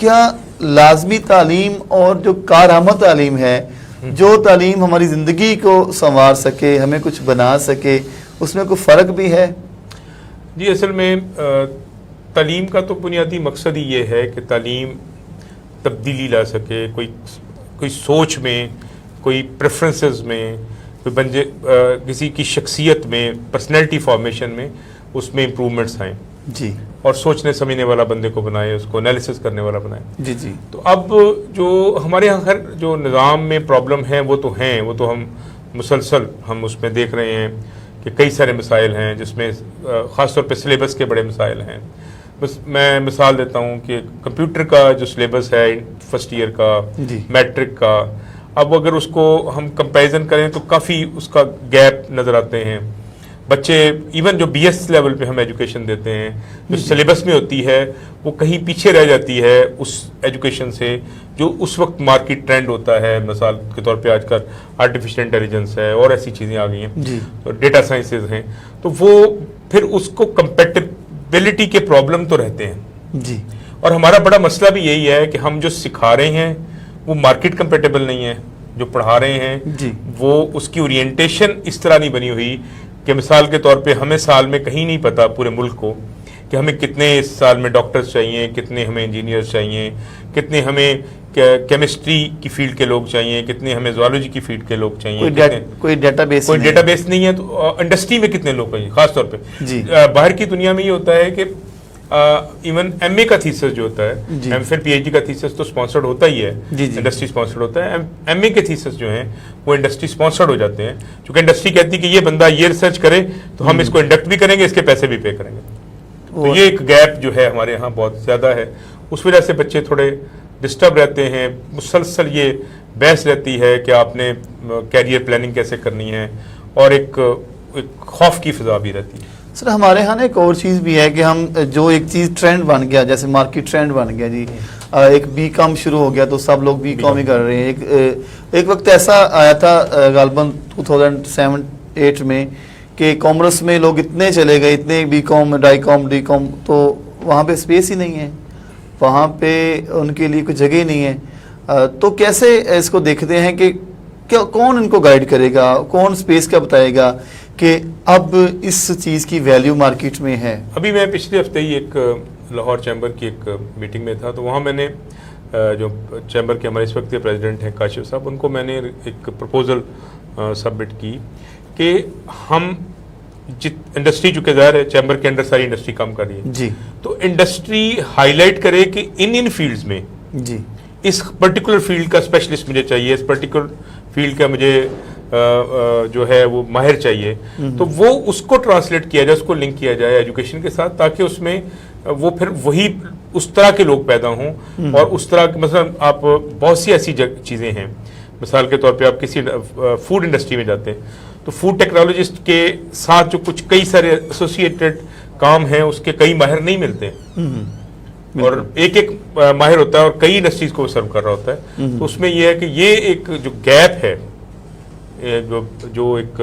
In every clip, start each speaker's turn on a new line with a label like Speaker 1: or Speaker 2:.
Speaker 1: کیا لازمی تعلیم اور جو کارآمد تعلیم ہے، جو تعلیم ہماری زندگی کو سنوار سکے، ہمیں کچھ بنا سکے، اس میں کوئی فرق بھی ہے؟
Speaker 2: جی اصل میں تعلیم کا تو بنیادی مقصد ہی یہ ہے کہ تعلیم تبدیلی لا سکے، کوئی سوچ میں، کوئی پریفرنسز میں، کوئی کسی کی شخصیت میں، پرسنالٹی فارمیشن میں، اس میں امپرومنٹس آئیں
Speaker 1: جی،
Speaker 2: اور سوچنے سمجھنے والا بندے کو بنائے، اس کو انالیسس کرنے والا بنائے۔
Speaker 1: جی جی۔
Speaker 2: تو اب جو ہمارے یہاں ہر جو نظام میں پرابلم ہیں وہ تو ہم مسلسل ہم اس میں دیکھ رہے ہیں کہ کئی سارے مسائل ہیں، جس میں خاص طور پہ سلیبس کے بڑے مسائل ہیں۔ بس میں مثال دیتا ہوں کہ کمپیوٹر کا جو سلیبس ہے فرسٹ ایئر کا، میٹرک کا، اب اگر اس کو ہم کمپیریزن کریں تو کافی اس کا گیپ نظر آتے ہیں۔ بچے ایون جو بی ایس لیول پہ ہم ایجوکیشن دیتے ہیں، جو سلیبس میں ہوتی ہے وہ کہیں پیچھے رہ جاتی ہے اس ایجوکیشن سے جو اس وقت مارکیٹ ٹرینڈ ہوتا ہے۔ مثال کے طور پہ آج کل آرٹیفیشل انٹیلیجنس ہے اور ایسی چیزیں آ گئی ہیں، تو ڈیٹا سائنسز ہیں، تو وہ پھر اس کو کمپیٹیبلٹی کے پرابلم تو رہتے ہیں
Speaker 1: جی۔
Speaker 2: اور ہمارا بڑا مسئلہ بھی یہی ہے کہ ہم جو سکھا رہے ہیں وہ مارکیٹ کمپیٹیبل نہیں ہے، جو پڑھا رہے ہیں وہ اس کی اورینٹیشن اس طرح نہیں بنی ہوئی کہ مثال کے طور پہ ہمیں سال میں کہیں نہیں پتا پورے ملک کو کہ ہمیں کتنے اس سال میں ڈاکٹرز چاہیے، کتنے ہمیں انجینئرز چاہیے، کتنے ہمیں کیمسٹری کی فیلڈ کے لوگ چاہیے، کتنے ہمیں زوالوجی کی فیلڈ کے لوگ چاہیے،
Speaker 1: کوئی ڈیٹا بیس
Speaker 2: نہیں ہے۔ تو انڈسٹری میں کتنے لوگ چاہیے، خاص طور پہ باہر کی دنیا میں یہ ہوتا ہے کہ ایون ایم اے کا تھیسس جو ہوتا ہے، M Phil P H D کا تھیسس تو اسپانسرڈ ہوتا ہی ہے، انڈسٹری اسپانسرڈ ہوتا ہے۔ ایم اے کے تھیسس جو ہیں وہ انڈسٹری اسپانسرڈ ہو جاتے ہیں، چونکہ انڈسٹری کہتی ہے کہ یہ بندہ یہ ریسرچ کرے تو ہم اس کو انڈکٹ بھی کریں گے، اس کے پیسے بھی پے کریں گے۔ تو یہ ایک گیپ جو ہے ہمارے یہاں بہت زیادہ ہے، اس وجہ سے بچے تھوڑے ڈسٹرب رہتے ہیں۔ مسلسل یہ بحث رہتی ہے کہ آپ نے کیریئر پلاننگ کیسے کرنی ہے، اور ایک خوف کی فضا بھی رہتی ہے۔
Speaker 1: سر ہمارے ہاں ایک اور چیز بھی ہے کہ ہم جو ایک چیز ٹرینڈ بن گیا، جیسے مارکیٹ ٹرینڈ بن گیا جی، ایک بی کام شروع ہو گیا تو سب لوگ بی کام ہی کر رہے ہیں۔ ایک وقت ایسا آیا تھا غالباً 2007-8 میں کہ کامرس میں لوگ اتنے چلے گئے، اتنے be com, dye com, D کام، تو وہاں پہ اسپیس ہی نہیں ہے، وہاں پہ ان کے لیے کوئی جگہ ہی نہیں ہے۔ تو کیسے اس کو دیکھتے ہیں کہ کون ان کو گائیڈ کرے گا، کون اسپیس کا بتائے گا کہ اب اس چیز کی ویلیو مارکیٹ میں ہے؟
Speaker 2: ابھی میں پچھلے ہفتے ہی ایک لاہور چیمبر کی ایک میٹنگ میں تھا، تو وہاں میں نے جو چیمبر کے ہمارے اس وقت کے پریزیڈنٹ ہیں کاشف صاحب، ان کو میں نے ایک پرپوزل سبمٹ کی کہ ہم انڈسٹری، چونکہ ظاہر ہے چیمبر کے اندر ساری انڈسٹری کام کر رہی ہے
Speaker 1: جی، تو
Speaker 2: انڈسٹری ہائی لائٹ کرے کہ ان فیلڈز میں
Speaker 1: جی
Speaker 2: اس پرٹیکولر فیلڈ کا اسپیشلسٹ مجھے چاہیے، اس پرٹیکولر فیلڈ کا مجھے جو ہے وہ ماہر چاہیے، تو وہ اس کو ٹرانسلیٹ کیا جائے، اس کو لنک کیا جائے ایجوکیشن کے ساتھ، تاکہ اس میں وہ پھر وہی اس طرح کے لوگ پیدا ہوں، اور اس طرح مثلا آپ بہت سی ایسی چیزیں ہیں، مثال کے طور پہ آپ کسی فوڈ انڈسٹری میں جاتے ہیں تو فوڈ ٹیکنالوجسٹ کے ساتھ جو کئی سارے ایسوسیٹڈ کام ہیں اس کے کئی ماہر نہیں ملتے، اور ایک ماہر ہوتا ہے اور کئی انڈسٹریز کو سرو کر رہا ہوتا ہے۔ تو اس میں یہ ہے کہ یہ ایک جو گیپ ہے، جو ایک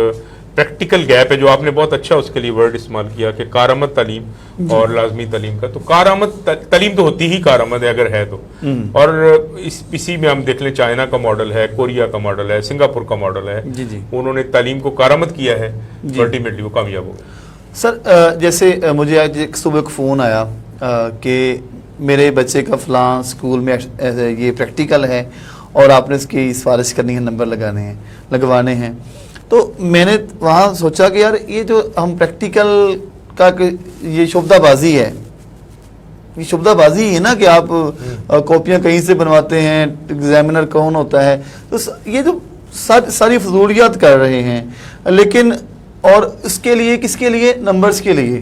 Speaker 2: پریکٹیکل گیپ ہے، جو آپ نے بہت اچھا اس کے لیے ورڈ استعمال کیا کہ کارآمد تعلیم اور لازمی تعلیم کا، تو کارآمد تعلیم تو ہوتی ہی کارآمد ہے اگر ہے تو، اور اسی میں ہم دیکھ لیں چائنا کا ماڈل ہے، کوریا کا ماڈل ہے، سنگاپور کا ماڈل ہے، انہوں نے تعلیم کو کارآمد کیا ہے، الٹیمیٹلی وہ کامیاب ہو گئے۔
Speaker 1: سر جیسے مجھے آج ایک صبح ایک فون آیا کہ میرے بچے کا فلاں اسکول میں یہ پریکٹیکل ہے اور آپ نے اس کی سفارش کرنی ہے، نمبر لگوانے ہیں، تو میں نے وہاں سوچا کہ یار یہ جو ہم پریکٹیکل کا یہ شبدہ بازی ہے، یہ شبدہ بازی ہے نا کہ آپ کاپیاں کہیں سے بنواتے ہیں، ایگزامینر کون ہوتا ہے، تو یہ جو ساری فضولیات کر رہے ہیں، لیکن اور اس کے لیے کس کے لیے؟ نمبرز کے لیے۔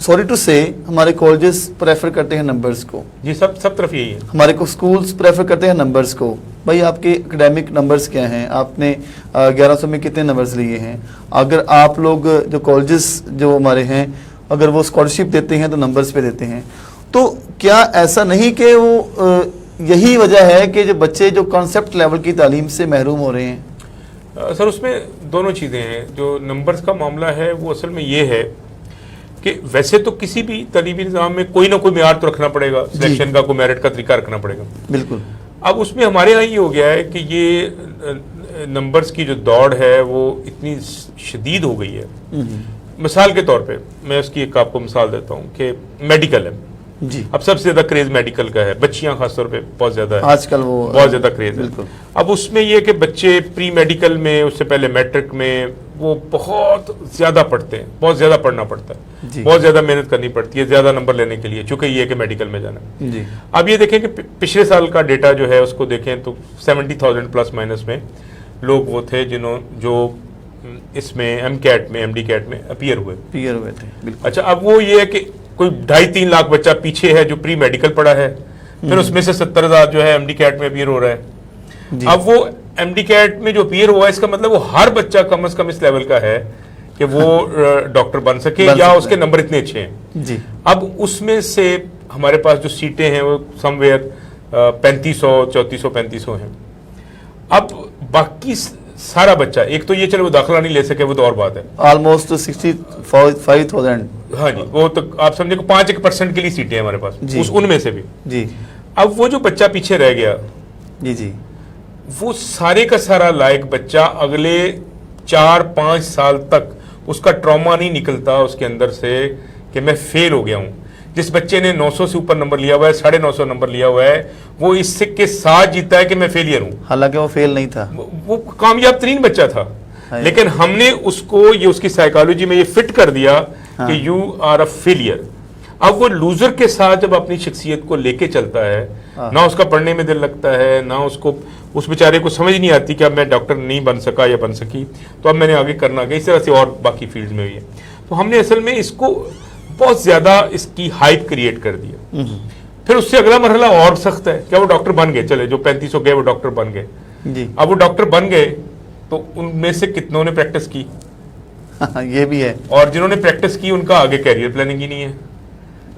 Speaker 1: سوری ٹو سے ہمارے کالجز پریفر کرتے ہیں نمبرز کو،
Speaker 2: جی سب طرف یہی ہے، ہمارے
Speaker 1: کو سکولز پریفر کرتے ہیں نمبرز کو۔ بھائی آپ کے اکیڈیمک نمبرز کیا ہیں، آپ نے 1100 میں کتنے نمبرز لیے ہیں؟ اگر آپ لوگ جو کالجز جو ہمارے ہیں اگر وہ اسکالرشپ دیتے ہیں تو نمبرز پہ دیتے ہیں، تو کیا ایسا نہیں کہ وہ یہی وجہ ہے کہ جو بچے جو کانسیپٹ لیول کی تعلیم سے محروم ہو رہے ہیں؟
Speaker 2: سر اس میں دونوں چیزیں ہیں، جو نمبرز کا معاملہ ہے وہ اصل میں یہ ہے کہ ویسے تو کسی بھی تعلیمی نظام میں کوئی نہ کوئی معیار تو رکھنا پڑے گا, سلیکشن کا کوئی میرٹ کا طریقہ رکھنا پڑے گا.
Speaker 1: بالکل.
Speaker 2: اب اس میں ہمارے یہاں یہ ہو گیا ہے کہ یہ نمبرز کی جو دوڑ ہے وہ اتنی شدید ہو گئی ہے. مثال کے طور پہ میں اس کی ایک آپ کو مثال دیتا ہوں کہ میڈیکل ہے
Speaker 1: جی.
Speaker 2: اب سب سے زیادہ کریز میڈیکل کا ہے, بچیاں خاص طور پہ بہت زیادہ ہے
Speaker 1: آج کل, وہ
Speaker 2: بہت زیادہ کریز ہے.
Speaker 1: بالکل.
Speaker 2: اب اس میں یہ کہ بچے پری میڈیکل میں, اس سے پہلے میٹرک میں, وہ بہت زیادہ پڑھتے ہیں, بہت زیادہ پڑھنا پڑتا ہے
Speaker 1: جی.
Speaker 2: بہت زیادہ محنت کرنی پڑتی ہے زیادہ نمبر لینے کے لیے, چونکہ یہ کہ میڈیکل میں جانا ہے.
Speaker 1: جی.
Speaker 2: اب یہ دیکھیں کہ پچھلے سال کا ڈیٹا جو ہے اس کو دیکھیں تو 70,000 پلس مائنس میں لوگ وہ تھے جو اس میں ایم کیٹ میں, ایم ڈی کیٹ میں اپیئر ہوئے
Speaker 1: تھے. بالکل.
Speaker 2: اچھا, اب وہ یہ ہے کہ کوئی 2.5-3 لاکھ بچہ پیچھے ہے جو پری میڈیکل پڑھا ہے, پھر اس میں سے 70,000 جو ہے ایم ڈی کیٹ میں اپیئر ہو رہا ہے.
Speaker 1: جی.
Speaker 2: اب وہ ایم ڈی کیٹ میں جو اپیئر ہوا ہے اس کا مطلب وہ ہر بچہ کم از کم اس لیول کا ہے کہ وہ ڈاکٹر بن سکے یا اس کے نمبر اتنے اچھے ہیں.
Speaker 1: جی.
Speaker 2: اب اس میں سے ہمارے پاس جو سیٹیں ہیں وہ سم ویئر 3500 ہیں. اب باقی سارا بچہ, ایک تو یہ چلے وہ داخلہ نہیں لے سکے, وہ تو اور بات ہے,
Speaker 1: آلموسٹ 65,000.
Speaker 2: ہاں جی, وہ تو آپ سمجھے کہ 5% کے لیے سیٹیں ہیں ہمارے پاس, ان میں سے بھی.
Speaker 1: جی.
Speaker 2: اب وہ جو بچہ پیچھے رہ گیا,
Speaker 1: جی,
Speaker 2: وہ سارے کا سارا لائق بچہ اگلے 4-5 سال تک اس کا ٹراما نہیں نکلتا اس کے اندر سے کہ میں فیل ہو گیا ہوں. جس بچے نے 900 سے اوپر نمبر لیا ہوا ہے, 950 نمبر لیا ہوا ہے, وہ اس سے کے ساتھ جیتا ہے کہ میں فیلئر ہوں,
Speaker 1: حالانکہ وہ فیل نہیں تھا,
Speaker 2: وہ کامیاب ترین بچہ تھا. لیکن ہم نے اس کو یہ اس کی سائیکالوجی میں یہ فٹ کر دیا کہ یو آر اے فیلئر. اب وہ لوزر کے ساتھ جب اپنی شخصیت کو لے کے چلتا ہے, نہ اس کا پڑھنے میں دل لگتا ہے, نہ اس بیچارے کو سمجھ نہیں آتی کہ اب میں ڈاکٹر نہیں بن سکا یا بن سکی تو اب میں نے آگے کرنا گیا. اس طرح سے اور باقی فیلڈ میں بھی ہے. تو ہم نے اصل میں اس کو بہت زیادہ اس کی ہائپ کریٹ کر دیا. پھر اس سے اگلا مرحلہ اور سخت ہے, کیا وہ ڈاکٹر بن گئے, چلے جو 3500 گئے وہ ڈاکٹر بن گئے.
Speaker 1: جی.
Speaker 2: اب وہ ڈاکٹر بن گئے تو ان میں سے کتنوں نے پریکٹس کی,
Speaker 1: یہ بھی ہے,
Speaker 2: اور جنہوں نے پریکٹس کی ان کا آگے کیریئر پلاننگ ہی نہیں ہے.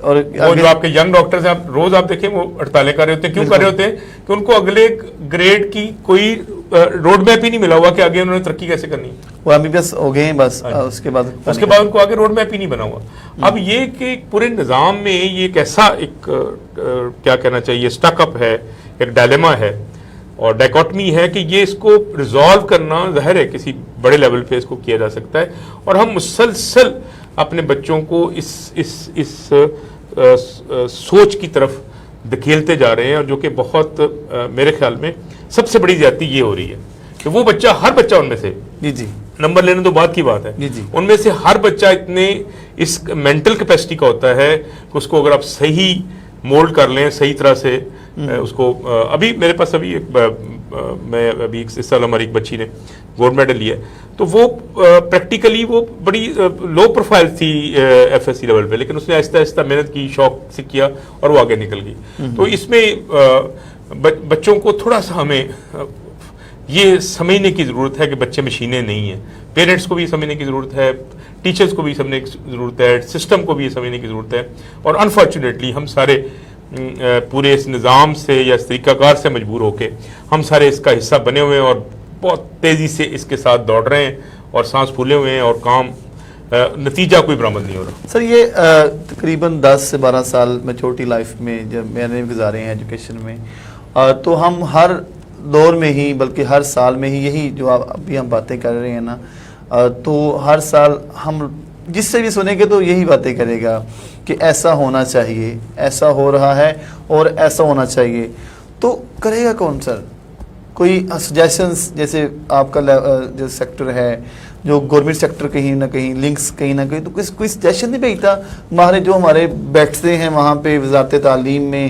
Speaker 1: اور
Speaker 2: وہ جو آپ کے ینگ ڈاکٹرز ہیں, روز آپ دیکھیں وہ ہڑتالیں کر رہے ہوتے ہیں. کیوں کر رہے ہوتے ہیں کہ ان کو اگلے گریڈ کی کوئی روڈ میپ ہی نہیں ملا ہوا کہ آگے انہوں نے ترقی کیسے کرنی ہے.
Speaker 1: وہ ابھی بس ہو گئے ہیں بس, اس کے بعد
Speaker 2: ان کو آگے روڈ میپ ہی نہیں بنا ہوا. اب یہ کہ ایک پورے نظام میں یہ ایک ایسا ایک کیا کہنا چاہیے اسٹک اپ ہے, ایک ڈائلیما ہے اور ڈائکوٹمی ہے کہ یہ اس کو ریزالو کرنا ظاہر ہے کسی بڑے لیول پہ اس کو کیا جا سکتا ہے. اور ہم مسلسل اپنے بچوں کو اس سوچ کی طرف دھکیلتے جا رہے ہیں, اور جو کہ بہت میرے خیال میں سب سے بڑی زیادتی یہ ہو رہی ہے کہ وہ بچہ, ہر بچہ ان میں سے
Speaker 1: جی
Speaker 2: نمبر لینے تو بات کی بات ہے, ان میں سے ہر بچہ اتنے اس مینٹل کیپیسٹی کا ہوتا ہے کہ اس کو اگر آپ صحیح مولڈ کر لیں, صحیح طرح سے اس کو. ابھی میرے پاس میں ابھی اس سال ہماری ایک بچی نے گولڈ میڈل لیا ہے, تو وہ پریکٹیکلی وہ بڑی لو پروفائل تھی ایف ایس سی لیول پہ, لیکن اس نے آہستہ آہستہ محنت کی, شوق سے کیا اور وہ آگے نکل گئی. تو اس میں بچوں کو تھوڑا سا ہمیں یہ سمجھنے کی ضرورت ہے کہ بچے مشینیں نہیں ہیں. پیرنٹس کو بھی سمجھنے کی ضرورت ہے, ٹیچرز کو بھی سمجھنے کی ضرورت ہے, سسٹم کو بھی سمجھنے کی ضرورت ہے. اور انفارچونیٹلی ہم سارے پورے اس نظام سے یا اس طریقہ کار سے مجبور ہو کے ہم سارے اس کا حصہ بنے ہوئے ہیں اور بہت تیزی سے اس کے ساتھ دوڑ رہے ہیں اور سانس پھولے ہوئے ہیں اور کام نتیجہ کوئی برآمد نہیں ہو رہا.
Speaker 1: سر یہ تقریباً 10 سے 12 سال میں چھوٹی لائف میں جب میں نے گزارے ہیں ایجوکیشن میں, تو ہم ہر دور میں ہی بلکہ ہر سال میں ہی یہی جو ابھی ہم باتیں کر رہے ہیں نا, تو ہر سال ہم جس سے بھی سنیں گے تو یہی باتیں کرے گا کہ ایسا ہونا چاہیے, ایسا ہو رہا ہے اور ایسا ہونا چاہیے. تو کرے گا کون سر؟ کوئی سجیشنس, جیسے آپ کا جو سیکٹر ہے, جو گورنمنٹ سیکٹر کہیں نہ کہیں لنکس کہیں نہ کہیں, تو کوئی سجیشن نہیں بھیجتا ہمارے جو ہمارے بیٹھتے ہیں وہاں پہ وزارت تعلیم میں,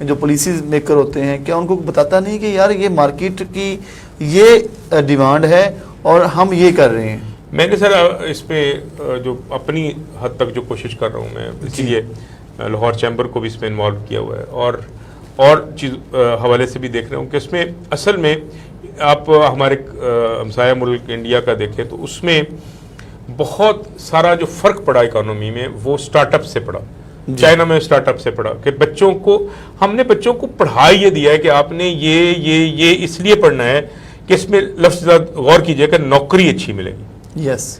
Speaker 1: جو پالیسی میکر ہوتے ہیں, کیا ان کو بتاتا نہیں کہ یار یہ مارکیٹ کی یہ ڈیمانڈ ہے اور ہم یہ کر رہے ہیں؟
Speaker 2: میں نے سر اس پہ جو اپنی حد تک جو کوشش کر رہا ہوں میں, اسی لیے لاہور چیمبر کو بھی اس میں انوالو کیا ہوا ہے اور چیز حوالے سے بھی دیکھ رہا ہوں کہ اس میں اصل میں آپ ہمارے ہمسایہ ملک انڈیا کا دیکھیں تو اس میں بہت سارا جو فرق پڑا اکانومی میں وہ سٹارٹ اپ سے پڑا. چائنا میں سٹارٹ اپ سے پڑھا کہ بچوں کو ہم نے بچوں کو پڑھا یہ دیا ہے کہ آپ نے یہ اس لیے پڑھنا ہے کہ اس میں لفظ غور کیجئے کہ نوکری اچھی ملے گی.
Speaker 1: یس.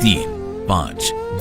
Speaker 3: 3, 5,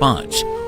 Speaker 3: 5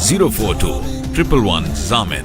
Speaker 3: 042-111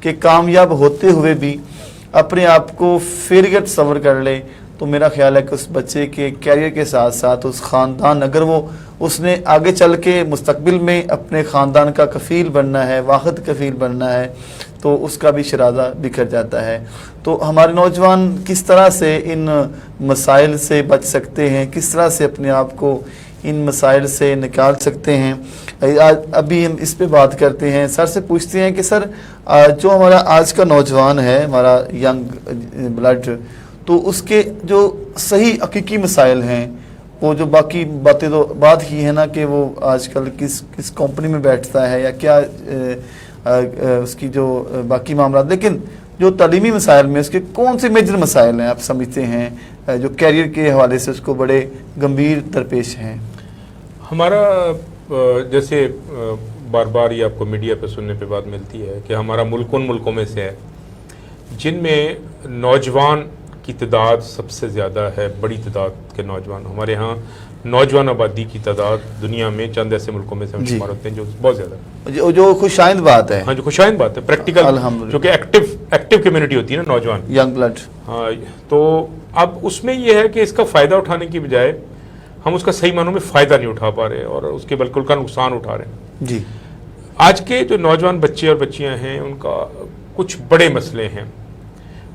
Speaker 1: کہ کامیاب ہوتے ہوئے بھی اپنے آپ کو فیلئر تصور کر لے، تو میرا خیال ہے کہ اس بچے کے کیریئر کے ساتھ ساتھ اس خاندان، اگر اس نے آگے چل کے مستقبل میں اپنے خاندان کا کفیل بننا ہے، واحد کفیل بننا ہے، تو اس کا بھی شرازہ بکھر جاتا ہے۔ تو ہمارے نوجوان کس طرح سے ان مسائل سے بچ سکتے ہیں، کس طرح سے اپنے آپ کو ان مسائل سے نکال سکتے ہیں، ابھی ہم اس پہ بات کرتے ہیں۔ سر سے پوچھتے ہیں کہ سر جو ہمارا آج کا نوجوان ہے، ہمارا ینگ بلڈ، تو اس کے جو صحیح حقیقی مسائل ہیں، وہ جو باقی باتیں تو بات ہی ہے نا کہ وہ آج کل کس کمپنی میں بیٹھتا ہے یا کیا اس کی جو باقی معاملات، لیکن جو تعلیمی مسائل میں اس کے کون سے میجر مسائل ہیں آپ سمجھتے ہیں جو کیریئر کے حوالے سے اس کو بڑے گمبھیر درپیش ہیں؟
Speaker 2: ہمارا جیسے بار بار یہ آپ کو میڈیا پہ سننے پہ بات ملتی ہے کہ ہمارا ملک ان ملکوں میں سے ہے جن میں نوجوان کی تعداد سب سے زیادہ ہے، بڑی تعداد کے نوجوان۔ ہمارے ہاں نوجوان آبادی کی تعداد دنیا میں چند ایسے ملکوں میں سے ہم شمار ہوتے ہیں جو بہت زیادہ ہے،
Speaker 1: جو خوشائند بات ہے۔
Speaker 2: ہاں، جو خوشائند بات ہے، پریکٹیکل، جو کہ ایکٹیو کمیونٹی ہوتی ہے نا نوجوان،
Speaker 1: ینگ بلڈ۔
Speaker 2: ہاں، تو اب اس میں یہ ہے کہ اس کا فائدہ اٹھانے کی بجائے ہم اس کا صحیح معنوں میں فائدہ نہیں اٹھا پا رہے اور اس کے بلکہ کا نقصان اٹھا رہے ہیں۔
Speaker 1: جی،
Speaker 2: آج کے جو نوجوان بچے اور بچیاں ہیں ان کا کچھ بڑے مسئلے ہیں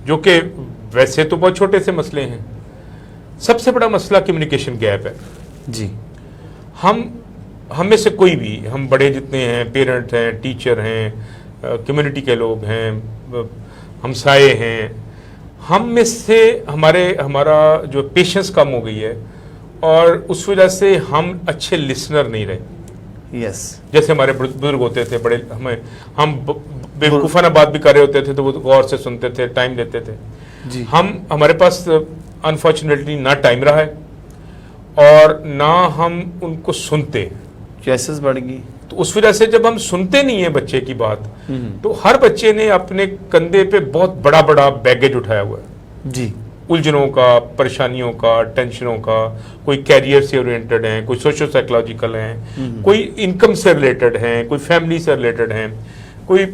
Speaker 2: جو کہ ویسے تو بہت چھوٹے سے مسئلے ہیں۔ سب سے بڑا مسئلہ کمیونیکیشن گیپ ہے۔
Speaker 1: جی،
Speaker 2: ہم میں سے کوئی بھی، ہم بڑے جتنے ہیں، پیرنٹ ہیں، ٹیچر ہیں، کمیونٹی کے لوگ ہیں، ہمسائے ہیں، ہم میں سے ہمارا جو پیشنس کم ہو گئی ہے اور اس وجہ سے ہم اچھے لسنر نہیں رہے۔
Speaker 1: یس،
Speaker 2: جیسے ہمارے بزرگ ہوتے تھے، بڑے ہم بیوقوفانہ بات بھی کر رہے ہوتے تھے تو وہ غور سے سنتے تھے، ٹائم لیتے تھے۔
Speaker 1: جی،
Speaker 2: ہمارے پاس انفارچونیٹلی نہ ٹائم رہا ہے اور نہ ہم ان کو سنتے،
Speaker 1: چوائسز بڑھ گئی۔
Speaker 2: تو اس وجہ سے جب ہم سنتے نہیں ہیں بچے کی بات، تو ہر بچے نے اپنے کندھے پہ بہت بڑا بڑا بیگیج اٹھایا ہوا ہے،
Speaker 1: جی،
Speaker 2: الجھنوں کا، پریشانیوں کا، ٹینشنوں کا۔ کوئی کیریئر سے اورینٹڈ ہیں، کوئی سوشل سائیکولوجیکل ہیں، کوئی انکم سے ریلیٹڈ ہیں، کوئی فیملی سے ریلیٹڈ ہیں، کوئی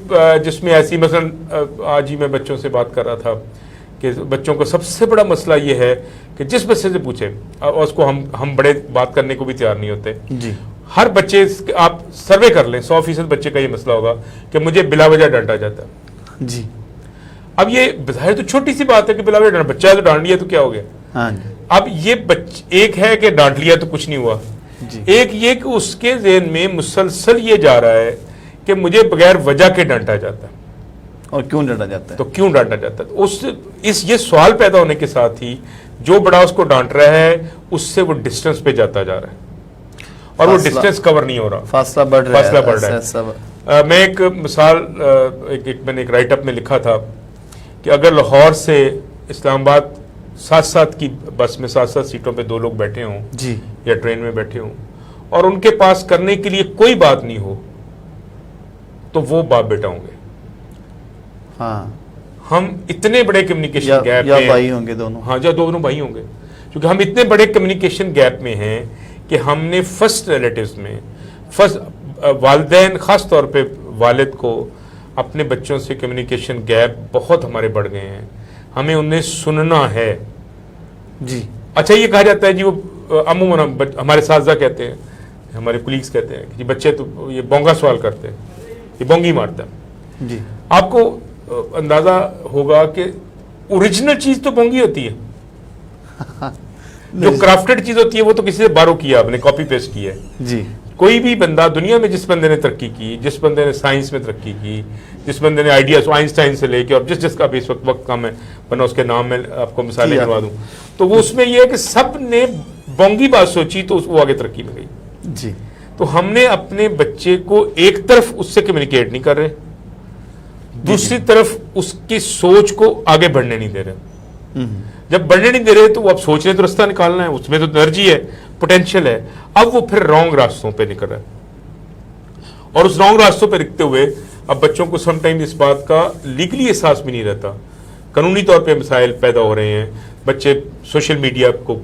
Speaker 2: جس میں ایسی، مثلا آج ہی میں بچوں سے بات کر رہا تھا کہ بچوں کا سب سے بڑا مسئلہ یہ ہے کہ جس بچے سے پوچھے، اور اس کو ہم بڑے بات کرنے کو بھی تیار نہیں ہوتے،
Speaker 1: جی،
Speaker 2: ہر بچے، آپ سروے کر لیں، 100% بچے کا یہ مسئلہ ہوگا کہ مجھے بلا وجہ ڈانٹا جاتا ہے۔
Speaker 1: جی،
Speaker 2: اب یہ بظاہر تو چھوٹی سی بات ہے کہ بلا وجہ ڈانٹا، بچہ تو ڈانٹ لیا تو کیا ہو گیا؟
Speaker 1: ہاں جی،
Speaker 2: اب یہ ایک ہے کہ ڈانٹ لیا تو کچھ نہیں ہوا،
Speaker 1: جی،
Speaker 2: ایک یہ کہ اس کے ذہن میں مسلسل یہ جا رہا ہے کہ مجھے بغیر وجہ کے ڈانٹا جاتا ہے،
Speaker 1: اور کیوں ڈانٹا جاتا ہے؟
Speaker 2: تو کیوں ڈانٹا جاتا ہے؟ یہ سوال پیدا ہونے کے ساتھ ہی جو بڑا اس کو ڈانٹ رہا ہے اس سے وہ ڈسٹنس پہ جاتا جا رہا ہے اور وہ ڈسٹنس کور نہیں ہو رہا،
Speaker 1: فاصلہ بڑھ رہا
Speaker 2: ہے۔ میں ایک مثال، میں نے ایک رائٹ اپ میں لکھا تھا کہ اگر لاہور سے اسلام آباد 7 کی بس میں 7 سیٹوں پہ 2 لوگ بیٹھے ہوں،
Speaker 1: جی،
Speaker 2: یا ٹرین میں بیٹھے ہوں، اور ان کے پاس کرنے کے لیے کوئی بات نہیں ہو، تو وہ باپ بیٹا ہوں گے۔
Speaker 1: ہاں،
Speaker 2: ہم اتنے بڑے کمیونیکیشن گیپ
Speaker 1: یا
Speaker 2: میں،
Speaker 1: بھائی ہوں گے دونوں،
Speaker 2: ہاں، یا دونوں بھائی ہوں گے، کیونکہ ہم اتنے بڑے کمیونیکیشن گیپ میں ہیں کہ ہم نے فرسٹ ریلیٹیوز میں، والدین، خاص طور پہ والد کو اپنے بچوں سے کمیونیکیشن گیپ بہت ہمارے بڑھ گئے ہیں، ہمیں انہیں سننا ہے۔
Speaker 1: جی،
Speaker 2: اچھا، یہ کہا جاتا ہے جی، وہ عموماً ہمارے اساتذہ کہتے ہیں، ہمارے کولیگز کہتے ہیں کہ جی بچے تو یہ بونگا سوال کرتے ہیں، یہ بونگی مارتا ہے۔
Speaker 1: جی،
Speaker 2: آپ کو اندازہ ہوگا کہ اوریجنل چیز تو بونگی ہوتی ہے، جو کرافٹڈ چیز ہوتی ہے وہ تو کسی سے بارو کیا، آپ نے کاپی پیسٹ کیا ہے۔
Speaker 1: جی،
Speaker 2: کوئی بھی بندہ دنیا میں، جس بندے نے ترقی کی، جس بندے نے سائنس میں ترقی کی، جس بندے نے آئیڈیاز آئنسٹائن سے لے کے، اور جس کا بھی اس وقت کم ہے، ورنہ اس کے نام میں آپ کو مثالیں کروا دوں، تو وہ اس میں یہ ہے کہ سب نے بونگی بات سوچی تو وہ آگے ترقی میں گئی۔
Speaker 1: جی،
Speaker 2: تو ہم نے اپنے بچے کو ایک طرف اس سے کمیونیکیٹ نہیں کر رہے، دوسری طرف اس کی سوچ کو آگے بڑھنے نہیں دے رہے۔ جب بڑھنے نہیں دے رہے تو وہ اب سوچنے تو رستہ نکالنا ہے، اس میں تو انرجی ہے، پوٹینشیل ہے، اب وہ پھر رانگ راستوں پہ نکل رہا ہے، اور اس رانگ راستوں پہ رکھتے ہوئے اب بچوں کو سم ٹائم اس بات کا لیگلی احساس بھی نہیں رہتا، قانونی طور پہ مسائل پیدا ہو رہے ہیں، بچے سوشل میڈیا کو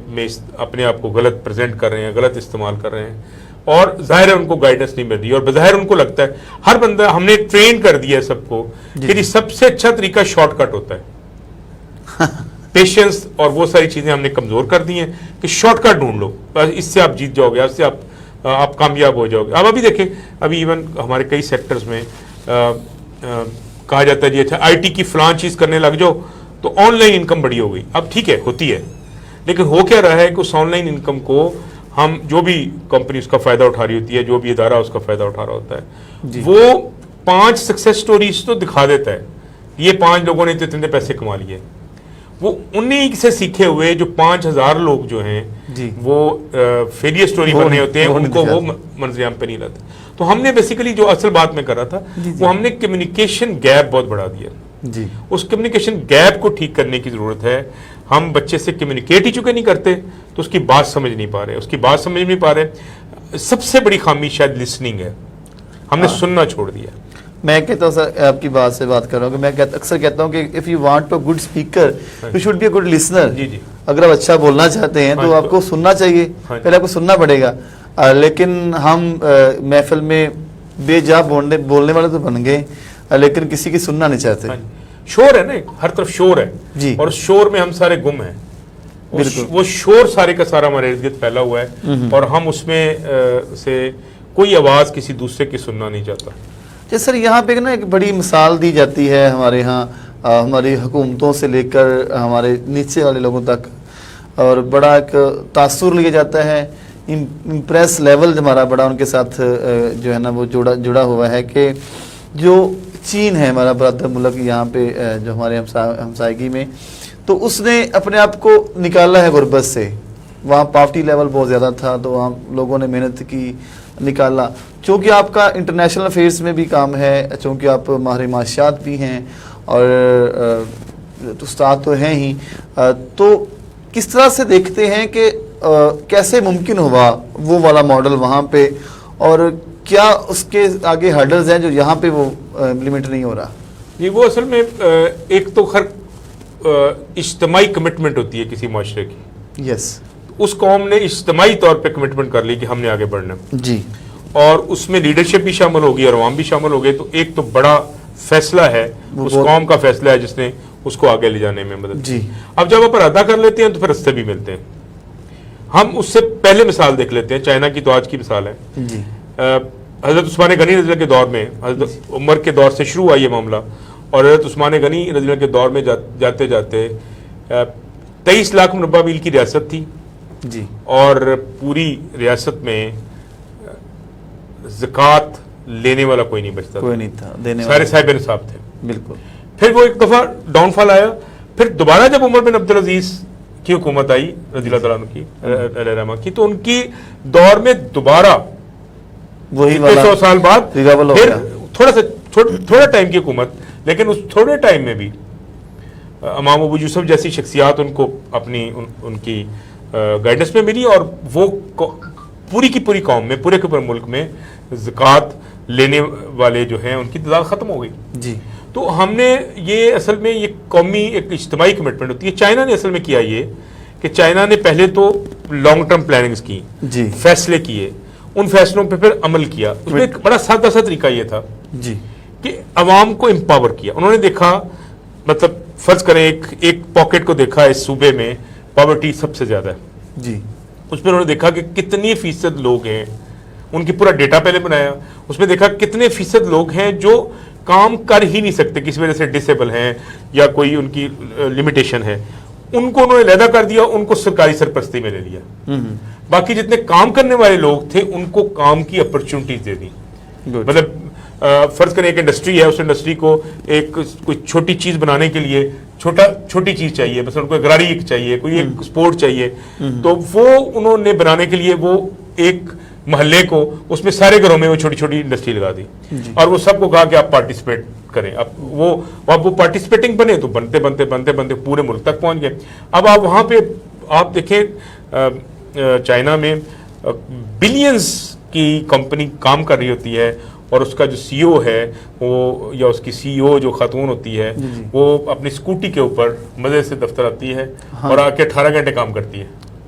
Speaker 2: میں اپنے آپ کو غلط پریزنٹ کر رہے ہیں، غلط استعمال کر رہے ہیں، اور ظاہر ہے ان کو گائیڈنس نہیں مل رہی اور بظاہر ان کو لگتا ہے ہر بندہ کہ ہم نے ٹرین کر دیا ہے سب کو کہ جی سب سے اچھا طریقہ شارٹ کٹ ہوتا ہے. پیشنس اور وہ ساری چیزیں ہم نے کمزور کر دی ہیں کہ شارٹ کٹ ڈھونڈ لو, اس سے آپ جیت جاؤ گے, اس سے آپ کامیاب ہو جاؤ گے. اب ابھی دیکھیں ابھی ایون ہمارے کئی سیکٹرز میں کہا جاتا ہے جی اچھا آئی ٹی کی فلاں چیز کرنے لگ جاؤ تو آن لائن انکم بڑی ہو گئی. اب ٹھیک ہے ہوتی ہے, لیکن ہو کیا رہا ہے کہ اس آن لائن انکم کو ہم جو بھی کمپنی اس کا فائدہ اٹھا رہی ہوتی ہے, جو بھی ادارہ اس کا فائدہ اٹھا رہا ہوتا ہے, وہ 5 سکسیس سٹوریز تو دکھا دیتا ہے, یہ 5 لوگوں نے اتنے پیسے کما لیے. وہ انہی سے سیکھے ہوئے جو 5000 لوگ جو ہیں وہ فیلئر سٹوری بننے ہوتے ہیں, ان کو وہ منظر عام پہ نہیں لاتے. تو ہم نے بیسیکلی جو اصل بات میں کر رہا تھا وہ ہم نے کمیونیکیشن گیپ بہت بڑھا دیا. اس کمیونیکیشن گیپ کو ٹھیک کرنے کی ضرورت ہے. ہم بچے سے کمیونیکیٹ ہی چکے نہیں کرتے تو اس کی بات سمجھ نہیں پا رہے. سب سے بڑی خامی شاید لسننگ ہے, ہم نے سننا چھوڑ دیا.
Speaker 1: میں کہتا ہوں سر, آپ کی بات سے بات کر رہا ہوں کہ میں اکثر کہتا ہوں کہ if you want to good speaker you should be a good listener. اگر آپ اچھا بولنا چاہتے ہیں تو آپ کو سننا چاہیے, پہلے آپ کو سننا پڑے گا. لیکن ہم محفل میں بے جا بولنے والے تو بن گئے, لیکن کسی کی سننا نہیں چاہتے.
Speaker 2: شور ہے نا, ہر طرف شور ہے اور اس شور میں ہم سارے گم ہیں. وہ شور سارے کا سارا ہمارے ارد گرد پھیلا ہوا ہے اور ہم اس میں سے کوئی آواز کسی دوسرے کی سننا نہیں چاہتا.
Speaker 1: جی سر, یہاں پہ نا ایک بڑی مثال دی جاتی ہے ہمارے ہاں, ہماری حکومتوں سے لے کر ہمارے نیچے والے لوگوں تک, اور بڑا ایک تاثر لیا جاتا ہے, امپریس لیول ہمارا بڑا ان کے ساتھ جو ہے نا وہ جڑا ہوا ہے کہ جو چین ہے ہمارا برادر ملک یہاں پہ جو ہمارے ہمسائیگی میں, تو اس نے اپنے آپ کو نکالا ہے غربت سے. وہاں پاورٹی لیول بہت زیادہ تھا تو وہاں لوگوں نے محنت کی, نکالا. چونکہ آپ کا انٹرنیشنل افیئرس میں بھی کام ہے, چونکہ آپ ماہر معاشیات بھی ہیں اور استاد تو ہیں ہی, تو کس طرح سے دیکھتے ہیں کہ کیسے ممکن ہوا وہ والا ماڈل وہاں پہ, اور کیا اس کے آگے ہرڈلز ہیں جو یہاں پہ وہ امپلیمنٹ نہیں ہو رہا؟
Speaker 2: جی وہ اصل میں ایک تو اجتماعی کمٹمنٹ ہوتی ہے کسی معاشرے کی.
Speaker 1: یس,
Speaker 2: اس قوم نے اجتماعی طور پہ کمٹمنٹ کر لی کہ ہم نے آگے بڑھنا
Speaker 1: جی, اور
Speaker 2: اس میں لیڈرشپ بھی شامل ہوگی اور عوام بھی شامل ہو گئے. تو ایک تو بڑا فیصلہ ہے, اس قوم کا فیصلہ ہے جس نے اس کو آگے لے جانے میں مدد کی. اب جب آپ ادا کر لیتے ہیں تو پھر رستے بھی ملتے ہیں. ہم اس سے پہلے مثال دیکھ لیتے ہیں, چائنا کی تو آج کی مثال ہے. حضرت عثمان غنی رضی اللہ کے دور میں, حضرت عمر کے دور سے شروع ہوا یہ معاملہ, اور حضرت عثمان غنی رضی اللہ کے دور میں جاتے جاتے 23 لاکھ مربع میل کی ریاست تھی
Speaker 1: جی,
Speaker 2: اور پوری ریاست میں زکوٰۃ لینے والا کوئی نہیں بچتا,
Speaker 1: کوئی نہیں تھا دینے والا,
Speaker 2: سارے صاحب نصاب تھے.
Speaker 1: بالکل.
Speaker 2: پھر وہ ایک دفعہ ڈاؤن فال آیا, پھر دوبارہ جب عمر بن عبدالعزیز کی حکومت آئی رضی اللہ تعالیٰ عنہ کی علیہ رحمہ کی, تو ان کی دور میں دوبارہ
Speaker 1: وہی
Speaker 2: 100 سال بعد پھر تھوڑا ٹائم کی حکومت, لیکن اس تھوڑے ٹائم میں بھی امام ابو یوسف جیسی شخصیات ان کو اپنی ان کی گائیڈنس میں ملی, اور وہ پوری کی پوری قوم میں, پورے کے پورے ملک میں زکوٰۃ لینے والے جو ہیں ان کی تعداد ختم ہو گئی.
Speaker 1: جی,
Speaker 2: تو ہم نے یہ اصل میں یہ قومی ایک اجتماعی کمٹمنٹ ہوتی ہے. چائنا نے اصل میں کیا یہ کہ چائنا نے پہلے تو لانگ ٹرم پلاننگز کی, فیصلے کیے, ان فیصلوں پہ پھر عمل کیا. اس میں ایک بڑا سادہ سا طریقہ یہ تھا
Speaker 1: جی
Speaker 2: کہ عوام کو امپاور کیا. انہوں نے دیکھا, مطلب فرض کریں ایک پاکٹ کو دیکھا اس صوبے میں پاورٹی سب سے زیادہ ہے
Speaker 1: جی,
Speaker 2: اس میں انہوں نے دیکھا کہ کتنی فیصد لوگ ہیں, ان کی پورا ڈیٹا پہلے بنایا, اس میں دیکھا کتنے فیصد لوگ ہیں جو کام کر ہی نہیں سکتے, کسی وجہ سے ڈسیبل ہیں یا کوئی ان کی لمیٹیشن ہے, ان کو انہوں نے علیحدہ کر دیا, ان کو سرکاری سرپرستی میں لے لیا. باقی جتنے کام کرنے والے لوگ تھے ان کو کام کی اپرچونٹیز دے دی. مطلب فرض کریں ایک انڈسٹری ہے, اس انڈسٹری کو ایک کوئی چھوٹی چیز بنانے کے لیے چھوٹی چیز چاہیے, مثلا کوئی گراری چاہیے, کوئی ایک اسپورٹ چاہیے, تو وہ انہوں نے بنانے کے لیے وہ ایک محلے کو اس میں سارے گھروں میں وہ چھوٹی چھوٹی انڈسٹری لگا دی, اور وہ سب کو کہا کہ آپ پارٹیسپیٹ کریں. اب وہ پارٹیسپیٹنگ بنے تو بنتے پورے ملک تک پہنچ گئے. اب آپ وہاں پہ آپ دیکھیں چائنا میں بلینز کی کمپنی کام کر رہی ہوتی ہے, اور اس کا جو سی او ہے وہ یا اس کی سی او جو خاتون ہوتی ہے وہ اپنی اسکوٹی کے اوپر مزے سے دفتر آتی ہے اور آ کے 18 گھنٹے کام کرتی ہے.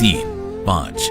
Speaker 3: 3, 5,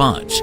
Speaker 3: 5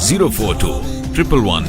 Speaker 3: 042-111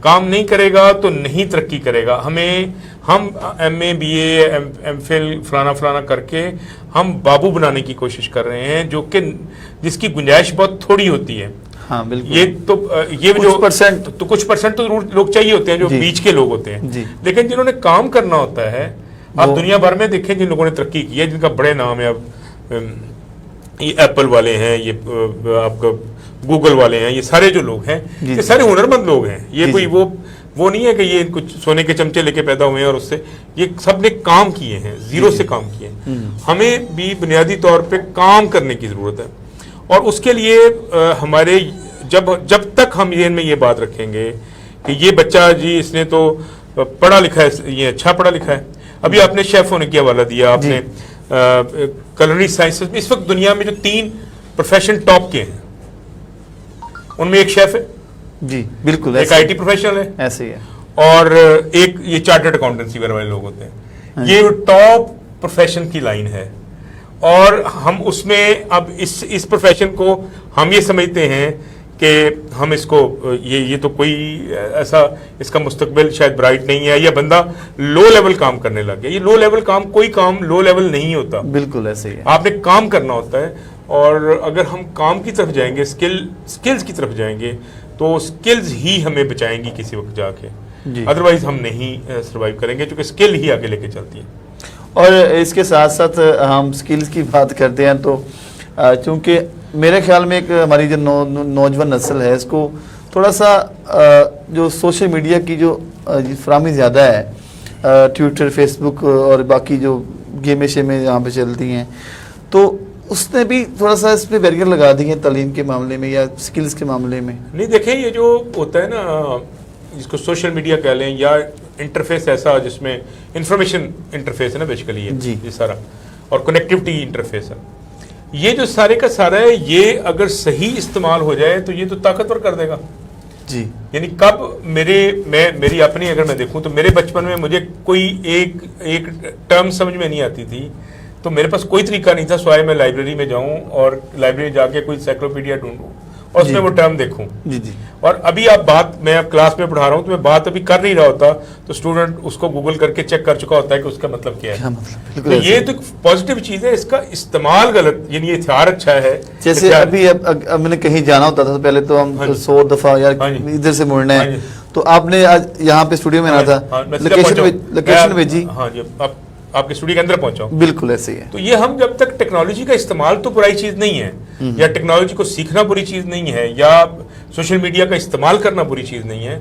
Speaker 2: کام نہیں کرے گا تو نہیں ترقی کرے گا. ہم M A B A M Phil فلانا کر کے ہم بابو بنانے کی کوشش کر رہے ہیں جو کہ جس کی گنجائش بہت تھوڑی ہوتی ہے.
Speaker 1: ہاں بالکل.
Speaker 2: یہ کچھ پرسنٹ تو لوگ چاہیے ہوتے ہیں جو بیچ کے لوگ ہوتے ہیں, لیکن جنہوں نے کام کرنا ہوتا ہے, آپ دنیا بھر میں دیکھیں جن لوگوں نے ترقی کی ہے, جن کا بڑے نام ہے, اب یہ ایپل والے ہیں, یہ آپ کا گوگل والے ہیں, یہ سارے جو لوگ ہیں یہ سارے ہنرمند لوگ ہیں. یہ کوئی وہ نہیں ہے کہ یہ کچھ سونے کے چمچے لے کے پیدا ہوئے ہیں اور اس سے, یہ سب نے کام کیے ہیں, زیرو سے کام کیے ہیں. ہمیں بھی بنیادی طور پہ کام کرنے کی ضرورت ہے, اور اس کے لیے ہمارے جب تک ہم میں یہ بات رکھیں گے کہ یہ بچہ جی اس نے تو پڑھا لکھا ہے, یہ اچھا پڑھا لکھا ہے. ابھی آپ نے شیف ہونے کی حوالہ دیا, آپ نے کلنری سائنسز میں اس وقت دنیا میں جو 3 پروفیشن ٹاپ کے ہیں ان میں ایک شیف ہے,
Speaker 1: جی بالکل,
Speaker 2: ایک آئی ٹی پروفیشنل ہے, ایسے ہی ہے, اور ایک یہ چارٹرڈ اکاؤنٹنسی والے لوگ ہوتے ہیں. یہ ٹاپ پروفیشن کی لائن ہے, اور ہم اس میں اب اس پروفیشن کو ہم یہ سمجھتے ہیں کہ ہم اس کو یہ تو کوئی ایسا اس کا مستقبل شاید برائٹ نہیں ہے, یا بندہ لو لیول کام کرنے لگ گیا. یہ لو لیول کام, کوئی کام لو لیول نہیں ہوتا, بالکل ایسے ہی ہے. آپ نے کام کرنا ہوتا ہے, اور اگر ہم کام کی طرف جائیں گے, سکلز کی طرف جائیں گے, تو سکلز ہی ہمیں بچائیں گی کسی وقت جا کے, ادروائز ہم نہیں سروائیو کریں گے, چونکہ سکل ہی آگے لے کے چلتی ہے.
Speaker 1: اور اس کے ساتھ ساتھ ہم سکلز کی بات کرتے ہیں تو چونکہ میرے خیال میں ایک ہماری جو نوجوان نسل ہے, اس کو تھوڑا سا جو سوشل میڈیا کی جو فراہمی زیادہ ہے, ٹویٹر, فیس بک اور باقی جو گیمیں شیمیں یہاں پہ چلتی ہیں, تو اس نے بھی تھوڑا سا اس پہ بیریئر لگا دی ہے تعلیم کے معاملے میں یا سکلز کے معاملے میں. نہیں
Speaker 2: دیکھیں, یہ جو ہوتا ہے نا جس کو سوشل میڈیا کہہ لیں, یا انٹرفیس ایسا جس میں انفارمیشن انٹرفیس ہے نا بیسیکلی یہ سارا, اور کنیکٹیوٹی انٹرفیس ہے, یہ جو سارے کا سارا ہے, یہ اگر صحیح استعمال ہو جائے تو یہ تو طاقتور کر دے گا. جی یعنی کب میری اپنی اگر میں دیکھوں تو میرے بچپن میں مجھے کوئی ایک ٹرم سمجھ میں نہیں آتی تھی, تو میرے پاس کوئی طریقہ نہیں تھا سوائے میں لائبریری میں جاؤں اور لائبریری جا کے کوئی انسائکلوپیڈیا ڈھونڈوں اور اس میں وہ ٹرم دیکھوں. اور ابھی میں کلاس میں پڑھا رہا ہوں تو میں بات ابھی کر نہیں رہا ہوتا تو اسٹوڈنٹ اس کو گوگل کر کے چیک کر چکا ہوتا ہے کہ اس کا مطلب کیا ہے. تو یہ تو پازیٹیو چیز ہے, اس کا استعمال غلط, یعنی یہ ہتھیار اچھا ہے. جیسے ابھی اب میں نے کہیں جانا ہوتا تھا, پہلے تو ہم 100 دفعہ یار ادھر سے مڑنا ہے, تو آپ نے آج یہاں پہ اسٹوڈیو میں آنا تھا, لوکیشن بھیجی, ہاں جی آپ کے اسٹوڈیو کے اندر پہنچاؤ, بالکل ایسے ہی ہے. تو یہ ہم جب تک ٹیکنالوجی کا استعمال تو برائی چیز نہیں ہے, یا ٹیکنالوجی کو سیکھنا بری چیز نہیں ہے, یا سوشل میڈیا کا استعمال کرنا بری چیز نہیں ہے.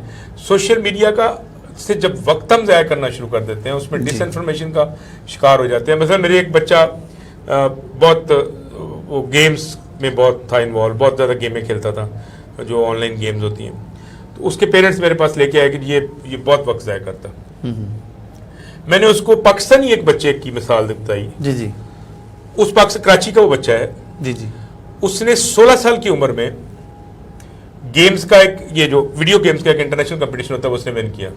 Speaker 2: سوشل میڈیا کا سے جب وقت ہم ضائع کرنا شروع کر دیتے ہیں, اس میں ڈس انفارمیشن کا شکار ہو جاتے ہیں. مثلا میرے ایک بچہ بہت وہ گیمز میں بہت تھا انوالو, بہت زیادہ گیمیں کھیلتا تھا جو آن لائن گیمز ہوتی ہیں, تو اس کے پیرنٹس میرے پاس لے کے آئے کہ یہ بہت وقت ضائع کرتا. میں نے اس کو پاکستانی ایک بچے کی مثال بتائی. جی اس کراچی کا وہ بچہ ہے, جی اس نے 16 سال کی عمر میں گیمز کا ایک یہ جو ویڈیو گیمز کا ایک انٹرنیشنل کمپٹیشن ہوتا ہے وہ اس نے ون کیا.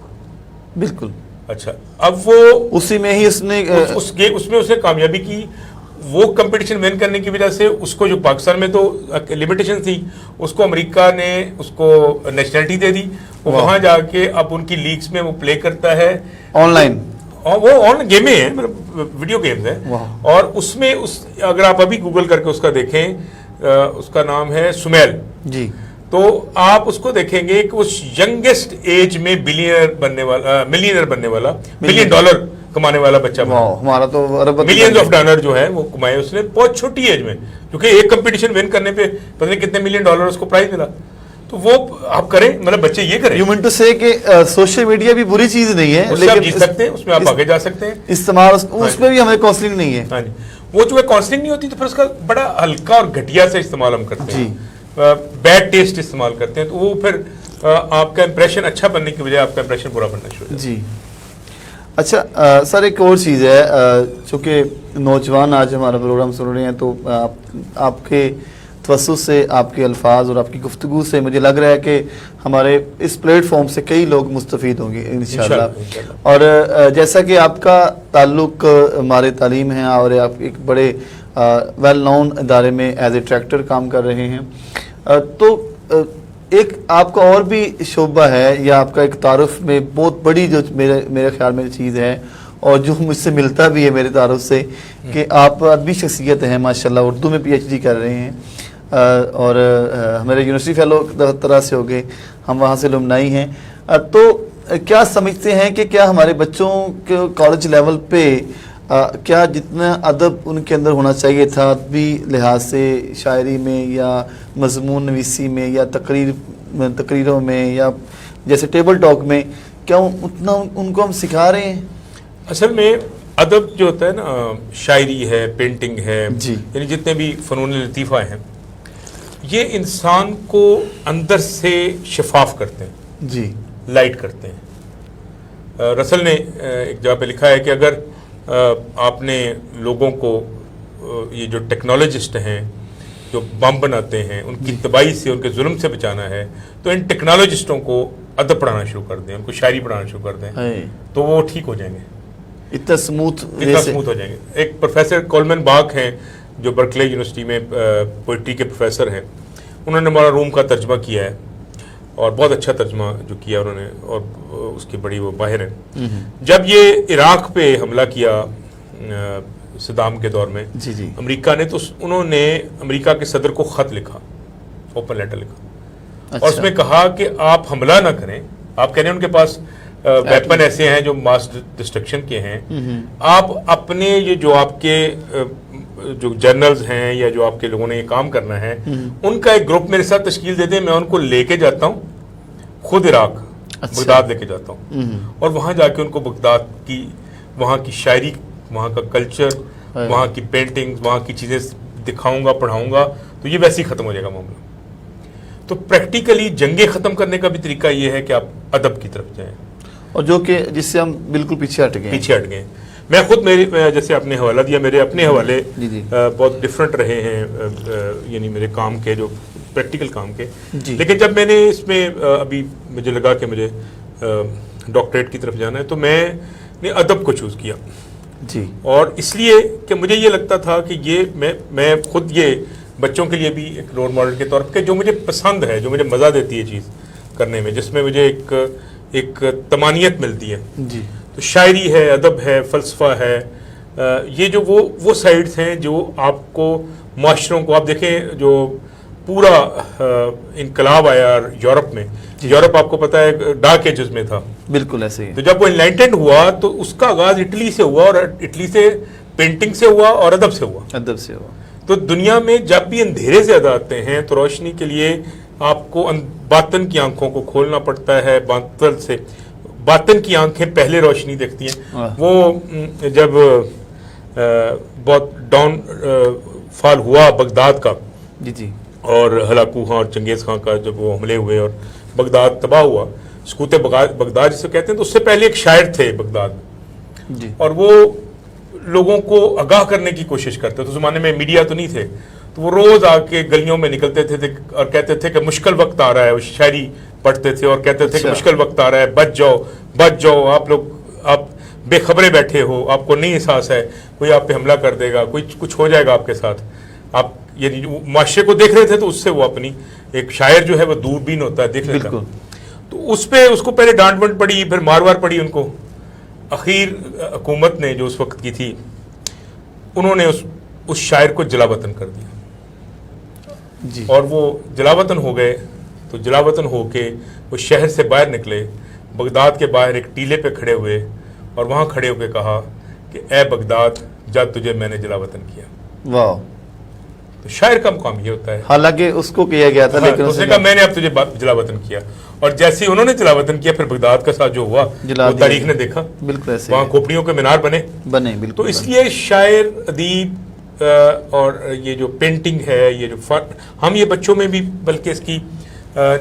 Speaker 2: بالکل اچھا, اب وہ اسی میں ہی اس میں اس نے کامیابی کی. وہ کمپٹیشن ون کرنے کی وجہ سے اس کو جو پاکستان میں تو لمیٹیشن تھی, اس کو امریکہ نے اس کو نیشنلٹی دے دی. وہ وہاں جا کے اب ان کی لیگز میں وہ پلے کرتا ہے آن لائن, وہ آن گیمیں ہیں, مطلب ویڈیو گیمز ہیں. اور اس میں اگر آپ ابھی گوگل کر کے اس کا دیکھیں, اس کا نام ہے سمیل. جی تو آپ اس کو دیکھیں گے کہ اس ینگسٹ ایج میں ملینئر بننے والا $1 بلین کمانے والا بچہ ہمارا تو ملینز آف ڈالر جو ہے وہ کمائے اس نے بہت چھوٹی ایج میں, کیونکہ ایک کمپٹیشن ون کرنے پہ پتہ نہیں کتنے $1 ملین اس کو پرائز ملا. تو وہ آپ کریں, مطلب بچے یہ کریں. یو مین ٹو سے کہ سوشل میڈیا بھی بری چیز نہیں ہے, لیکن آپ جیت سکتے ہیں, اس میں آپ آگے جا سکتے ہیں. استعمال اس میں بھی ہمیں کاؤنسلنگ نہیں ہے. ہاں جی, وہ جو ہے کاؤنسلنگ نہیں ہوتی تو پھر اس کا بڑا ہلکا اور گھٹیا سے استعمال ہم کرتے ہیں, بیڈ ٹیسٹ استعمال کرتے ہیں, تو وہ پھر آپ کا امپریشن اچھا بننے کی بجائے آپ کا امپریشن برا بننا شروع. جی اچھا سر, ایک اور چیز ہے, چونکہ نوجوان آج ہمارا پروگرام سن رہے ہیں, تو آپ کے توسط سے, آپ کے الفاظ اور آپ کی گفتگو سے مجھے لگ رہا ہے کہ ہمارے اس پلیٹ فارم سے کئی لوگ مستفید ہوں گے انشاءاللہ. اور جیسا کہ آپ کا تعلق ہمارے تعلیم ہے اور آپ ایک بڑے ویل نون ادارے میں ایز اے ڈائریکٹر کام کر رہے ہیں, تو
Speaker 1: ایک آپ کا اور بھی شعبہ ہے یا آپ کا ایک تعارف میں بہت بڑی جو میرے خیال میں چیز ہے اور جو مجھ سے ملتا بھی ہے میرے تعارف سے کہ آپ ادبی شخصیت ہیں ماشاءاللہ, اردو میں PhD کر رہے ہیں اور ہمارے یونیورسٹی فیلو طرح سے ہو گئے, ہم وہاں سے الومنائی ہیں. تو کیا سمجھتے ہیں کہ کیا ہمارے بچوں کے کالج لیول پہ کیا جتنا ادب ان کے اندر ہونا چاہیے تھا ادبی لحاظ سے, شاعری میں یا مضمون نویسی میں یا تقریروں میں یا جیسے ٹیبل ٹاک میں, کیا اتنا ان کو ہم سکھا رہے ہیں؟
Speaker 2: اصل میں ادب جو ہوتا ہے نا, شاعری ہے, پینٹنگ ہے,
Speaker 1: جی,
Speaker 2: یعنی جتنے بھی فنون لطیفہ ہیں, یہ انسان کو اندر سے شفاف کرتے ہیں,
Speaker 1: جی,
Speaker 2: لائٹ کرتے ہیں. رسل نے ایک جگہ پہ لکھا ہے کہ اگر آپ نے لوگوں کو یہ جو ٹیکنالوجسٹ ہیں جو بم بناتے ہیں ان کی تباہی سے, ان کے ظلم سے بچانا ہے, تو ان ٹیکنالوجسٹوں کو ادب پڑھانا شروع کر دیں, ان کو شاعری پڑھانا شروع کر دیں, تو وہ ٹھیک ہو جائیں گے,
Speaker 1: اتنا سموتھ
Speaker 2: ہو جائیں گے. ایک پروفیسر کولمن باک ہیں جو برکلے یونیورسٹی میں پوئٹری کے پروفیسر ہیں, انہوں نے مولانا روم کا ترجمہ کیا ہے اور بہت اچھا ترجمہ جو کیا انہوں نے, اور اس کی بڑی وہ ماہر ہیں. جب یہ عراق پہ حملہ کیا صدام کے دور میں,
Speaker 1: جی جی,
Speaker 2: امریکہ نے, تو انہوں نے امریکہ کے صدر کو خط لکھا, اوپن لیٹر لکھا, اور اس میں کہا کہ آپ حملہ نہ کریں, آپ کہہ رہے ہیں ان کے پاس ویپن ایسے ہیں جو ماس ڈسٹرکشن کے ہیں, آپ اپنے یہ جو آپ کے جو جرنلز ہیں یا جو آپ کے لوگوں نے یہ کام کرنا ہے ان کا ایک گروپ میرے ساتھ تشکیل دے دیں, میں ان کو لے کے جاتا ہوں خود عراق, بغداد لے کے جاتا ہوں, اور وہاں جا کے ان کو بغداد کی وہاں کی شاعری, وہاں کا کلچر, وہاں کی پینٹنگ, وہاں کی چیزیں دکھاؤں گا, پڑھاؤں گا, تو یہ ویسے ہی ختم ہو جائے گا معاملہ. تو پریکٹیکلی جنگیں ختم کرنے کا بھی طریقہ یہ ہے کہ آپ ادب کی طرف جائیں,
Speaker 1: اور جو کہ جس سے ہم بالکل پیچھے ہٹ گئے.
Speaker 2: میں خود جیسے آپ نے حوالہ دیا, میرے اپنے حوالے بہت ڈفرینٹ رہے ہیں, یعنی میرے کام کے جو پریکٹیکل کام کے, لیکن جب میں نے اس میں ابھی مجھے لگا کہ مجھے ڈاکٹریٹ کی طرف جانا ہے تو میں نے ادب کو چوز کیا.
Speaker 1: جی,
Speaker 2: اور اس لیے کہ مجھے یہ لگتا تھا کہ یہ میں خود یہ بچوں کے لیے بھی ایک رول ماڈل کے طور پہ جو مجھے پسند ہے, جو مجھے مزہ دیتی ہے چیز کرنے میں, جس میں مجھے ایک طمانیت ملتی ہے,
Speaker 1: جی,
Speaker 2: تو شاعری ہے, ادب ہے, فلسفہ ہے, یہ جو وہ سائڈز ہیں جو آپ کو معاشروں کو, آپ دیکھیں جو پورا انقلاب آیا یورپ میں, یورپ آپ کو پتہ ہے ڈارک ایجز میں تھا,
Speaker 1: بالکل ایسے ہی.
Speaker 2: تو جب وہ انلائٹنڈ ہوا تو اس کا آغاز اٹلی سے ہوا, اور اٹلی سے پینٹنگ سے ہوا اور ادب سے ہوا. تو دنیا میں جب بھی اندھیرے زیادہ آتے ہیں تو روشنی کے لیے آپ کو باطن کی آنکھوں کو کھولنا پڑتا ہے. باطن کی آنکھیں پہلے روشنی دیکھتی ہیں. وہ جب بہت ڈاؤن فال ہوا بغداد کا,
Speaker 1: جی جی,
Speaker 2: اور ہلاکو خان اور چنگیز خان کا جب وہ حملے ہوئے اور بغداد تباہ ہوا, سکوت بغداد جسے کہتے ہیں, تو اس سے پہلے ایک شاعر تھے بغداد میں,
Speaker 1: جی,
Speaker 2: اور وہ لوگوں کو آگاہ کرنے کی کوشش کرتے. تو زمانے میں میڈیا تو نہیں تھے, تو وہ روز آ کے گلیوں میں نکلتے تھے اور کہتے تھے کہ مشکل وقت آ رہا ہے. وہ شاعری پڑھتے تھے اور کہتے تھے کہ مشکل وقت آ رہا ہے, بچ جاؤ, آپ بے خبرے بیٹھے ہو, آپ کو نہیں احساس ہے کوئی آپ پہ حملہ کر دے گا, کچھ ہو جائے گا آپ کے ساتھ. آپ یعنی معاشرے کو دیکھ رہے تھے, تو اس سے وہ اپنی ایک شاعر جو ہے وہ دوربین ہوتا ہے دیکھنے کا, تو اس کو پہلے ڈانٹ ونٹ پڑی, پھر مار پڑی ان کو. اخیر حکومت نے جو اس وقت کی تھی, انہوں نے اس شاعر کو جلا وطن کر دیا,
Speaker 1: جی,
Speaker 2: اور وہ جلا وطن ہو گئے. تو جلا وطن ہو کے وہ شہر سے باہر نکلے, بغداد کے باہر ایک ٹیلے پہ کھڑے ہوئے, اور وہاں کھڑے ہو کے کہا کہ اے بغداد جا, تجھے میں نے جلا وطن کیا.
Speaker 1: واہ.
Speaker 2: تو شاعر کا مقام یہ ہوتا ہے,
Speaker 1: حالانکہ اس کو کیا گیا تھا, لیکن
Speaker 2: اس نے کہا میں نے اب تجھے جلا وطن کیا. اور جیسے ہی انہوں نے جلا وطن کیا, پھر بغداد کا ساتھ جو ہوا وہ تاریخ نے دیکھا,
Speaker 1: بالکل ایسے,
Speaker 2: وہاں کھوپڑیوں کے مینار بنے.
Speaker 1: بالکل.
Speaker 2: تو اس لیے شاعر, ادیب اور یہ جو پینٹنگ ہے, یہ جو ہم یہ بچوں میں بھی, بلکہ اس کی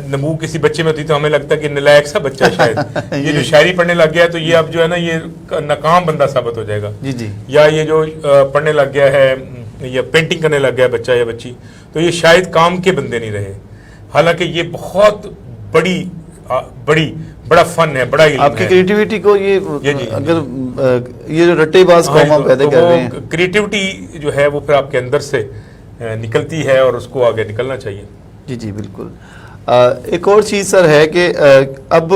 Speaker 2: نمو کسی بچے میں ہوتی تو ہمیں لگتا ہے کہ نلائق سا بچہ شاید, یہ جو شاعری پڑھنے لگ گیا تو یہ اب جو ہے نا یہ ناکام بندہ ثابت ہو جائے گا.
Speaker 1: جی جی,
Speaker 2: یا یہ جو پڑھنے لگ گیا ہے یا پینٹنگ کرنے لگ گیا بچہ یا بچی, تو یہ شاید کام کے بندے نہیں رہے. حالانکہ یہ بہت بڑا فن ہے, بڑا علم ہے.
Speaker 1: آپ کی کریٹیوٹی کو یہ اگر یہ جو رٹے باز قوم ہم پیدا کر رہے ہیں,
Speaker 2: کریٹیوٹی جو ہے وہ پھر آپ کے اندر سے نکلتی ہے اور اس کو آگے نکلنا چاہیے.
Speaker 1: جی جی, بالکل. ایک اور چیز سر ہے کہ اب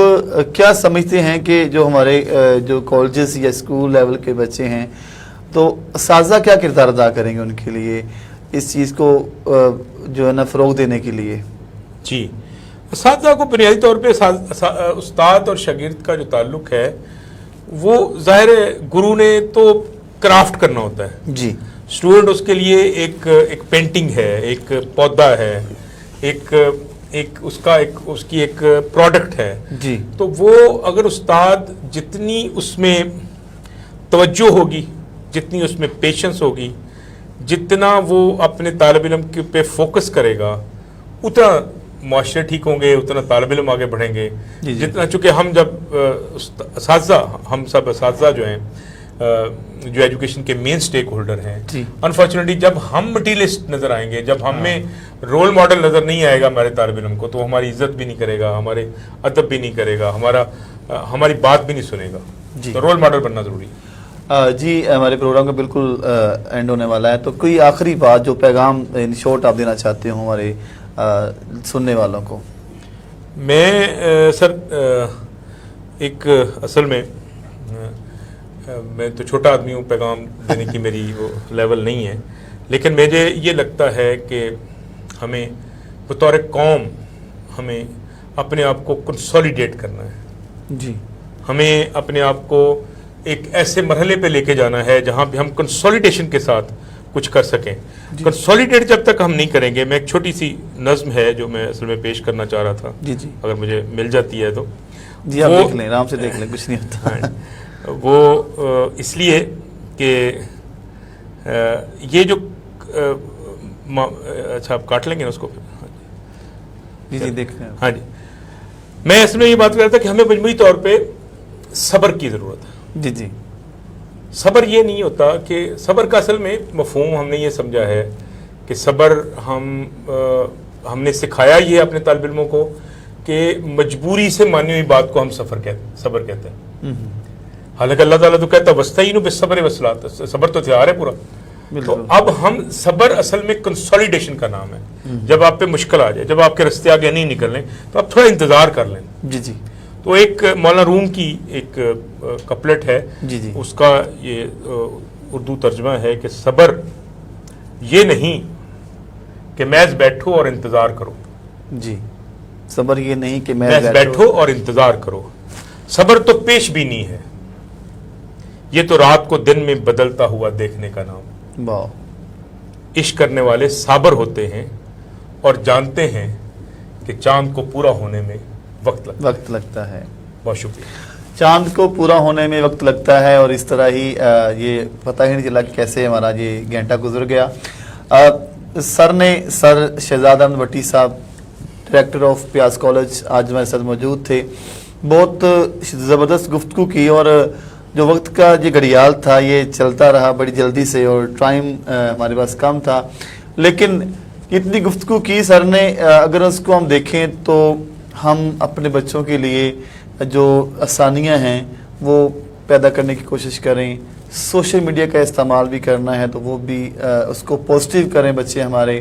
Speaker 1: کیا سمجھتے ہیں کہ جو ہمارے جو کالجز یا اسکول لیول کے بچے ہیں تو اساتذہ کیا کردار ادا کریں گے ان کے لیے اس چیز کو جو ہے نا فروغ دینے کے لیے؟
Speaker 2: جی، اساتذہ کو بنیادی طور پہ استاد اور شاگرد کا جو تعلق ہے وہ ظاہر ہے گرو نے تو کرافٹ کرنا ہوتا ہے
Speaker 1: جی،
Speaker 2: اسٹوڈنٹ اس کے لیے ایک پینٹنگ ہے، ایک پودا ہے، ایک اس کی ایک پروڈکٹ ہے
Speaker 1: جی،
Speaker 2: تو وہ اگر استاد جتنی اس میں توجہ ہوگی، جتنی اس میں پیشنس ہوگی، جتنا وہ اپنے طالب علم کے پہ فوکس کرے گا اتنا معاشرے ٹھیک ہوں گے، اتنا طالب علم آگے بڑھیں گے.
Speaker 1: جی.
Speaker 2: جتنا چونکہ ہم جب اساتذہ، ہم سب اساتذہ جو ہیں جو ایجوکیشن کے مین سٹیک ہولڈر ہیں، انفارچونیٹلی جب ہم مٹیریلسٹ نظر آئیں گے، جب ہم میں رول ماڈل نظر نہیں آئے گا ہمارے طالب علم کو، تو ہماری عزت بھی نہیں کرے گا، ہمارے ادب بھی نہیں کرے گا، ہماری بات بھی نہیں سنے گا. تو رول ماڈل بننا ضروری ہے.
Speaker 1: جی، ہمارے پروگرام کا بالکل اینڈ ہونے والا ہے، تو کوئی آخری بات جو پیغام ان شارٹ آپ دینا چاہتے ہوں ہمارے سننے والوں کو؟
Speaker 2: میں سر ایک اصل میں تو چھوٹا آدمی ہوں، پیغام دینے کی میری وہ لیول نہیں ہے، لیکن مجھے یہ لگتا ہے کہ ہمیں بطور قوم ہمیں اپنے آپ کو کنسولیڈیٹ کرنا ہے.
Speaker 1: جی،
Speaker 2: ہمیں اپنے آپ کو ایک ایسے مرحلے پہ لے کے جانا ہے جہاں پہ ہم کنسولیڈیشن کے ساتھ کچھ کر سکیں. کنسولیڈیٹ جب تک ہم نہیں کریں گے، میں ایک چھوٹی سی نظم ہے جو میں اصل میں پیش کرنا چاہ رہا تھا،
Speaker 1: جی جی،
Speaker 2: اگر مجھے مل جاتی ہے تو.
Speaker 1: جی، آپ دیکھ لیں، آرام سے دیکھ لیں، کچھ نہیں ہوتا.
Speaker 2: وہ اس لیے کہ یہ جو اچھا آپ کاٹ لیں گے نا اس کو پھر.
Speaker 1: جی جی، دیکھ لیں.
Speaker 2: ہاں جی، میں اس میں یہ بات کر رہا تھا کہ ہمیں مجموعی طور پہ صبر کی ضرورت ہے.
Speaker 1: جی جی،
Speaker 2: صبر یہ نہیں ہوتا کہ صبر کا اصل میں مفہوم ہم نے یہ سمجھا ہے کہ صبر ہم نے سکھایا یہ اپنے طالب علموں کو کہ مجبوری سے مانی ہوئی بات کو ہم صبر کہتے ہیں. حالانکہ اللہ تعالیٰ تو کہتا ہے وَاسْتَعِینُوا بِالصَّبْرِ وَالصَّلَاةِ، صبر تو ہتھیار ہے پورا. تو اب ہم صبر اصل میں کنسولیڈیشن کا نام ہے. جب آپ پہ مشکل آ جائے، جب آپ کے رستے آگے نہیں نکلنے، تو آپ تھوڑا انتظار کر لیں.
Speaker 1: جی جی،
Speaker 2: تو ایک مولانا روم کی ایک کپلٹ ہے،
Speaker 1: جی جی،
Speaker 2: اس کا یہ اردو ترجمہ ہے کہ صبر یہ نہیں کہ محض بیٹھو اور انتظار کرو.
Speaker 1: جی، صبر یہ نہیں کہ
Speaker 2: محض بیٹھو اور انتظار کرو. صبر تو پیش بینی ہے، یہ تو رات کو دن میں بدلتا ہوا دیکھنے کا نام.
Speaker 1: واہ.
Speaker 2: عشق کرنے والے صابر ہوتے ہیں اور جانتے ہیں کہ چاند کو پورا ہونے میں وقت لگتا ہے. بہت شکریہ.
Speaker 1: چاند کو پورا ہونے میں وقت لگتا ہے، اور اس طرح ہی یہ پتہ ہی نہیں چلا کہ کیسے ہمارا یہ گھنٹہ گزر گیا. سر شہزاد احمد بٹی صاحب، ڈائریکٹر آف پیاز کالج، آج ہمارے ساتھ موجود تھے. بہت زبردست گفتگو کی، اور جو وقت کا یہ گھڑیال تھا یہ چلتا رہا بڑی جلدی سے، اور ٹائم ہمارے پاس کم تھا، لیکن اتنی گفتگو کی سر نے. اگر اس کو ہم دیکھیں تو ہم اپنے بچوں کے لیے جو آسانیاں ہیں وہ پیدا کرنے کی کوشش کریں. سوشل میڈیا کا استعمال بھی کرنا ہے تو وہ بھی اس کو پازیٹیو کریں بچے ہمارے.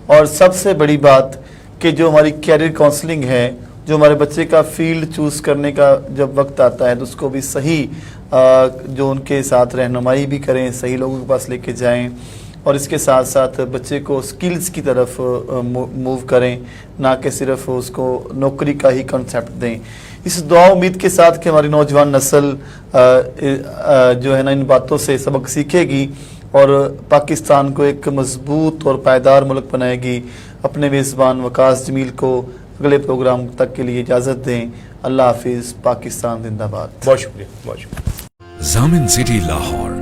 Speaker 1: اور سب سے بڑی بات کہ جو ہماری کیریئر کاؤنسلنگ ہے، جو ہمارے بچے کا فیلڈ چوز کرنے کا جب وقت آتا ہے تو اس کو بھی صحیح جو ان کے ساتھ رہنمائی بھی کریں، صحیح لوگوں کے پاس لے کے جائیں، اور اس کے ساتھ ساتھ بچے کو سکلز کی طرف موو کریں، نہ کہ صرف اس کو نوکری کا ہی کنسیپٹ دیں. اس دعا امید کے ساتھ کہ ہماری نوجوان نسل جو ہے نا ان باتوں سے سبق سیکھے گی اور پاکستان کو ایک مضبوط اور پائیدار ملک بنائے گی. اپنے میزبان وقاص جمیل کو اگلے پروگرام تک کے لیے اجازت دیں. اللہ حافظ. پاکستان زندہ باد.
Speaker 2: بہت شکریہ.
Speaker 3: زامن سٹی لاہور.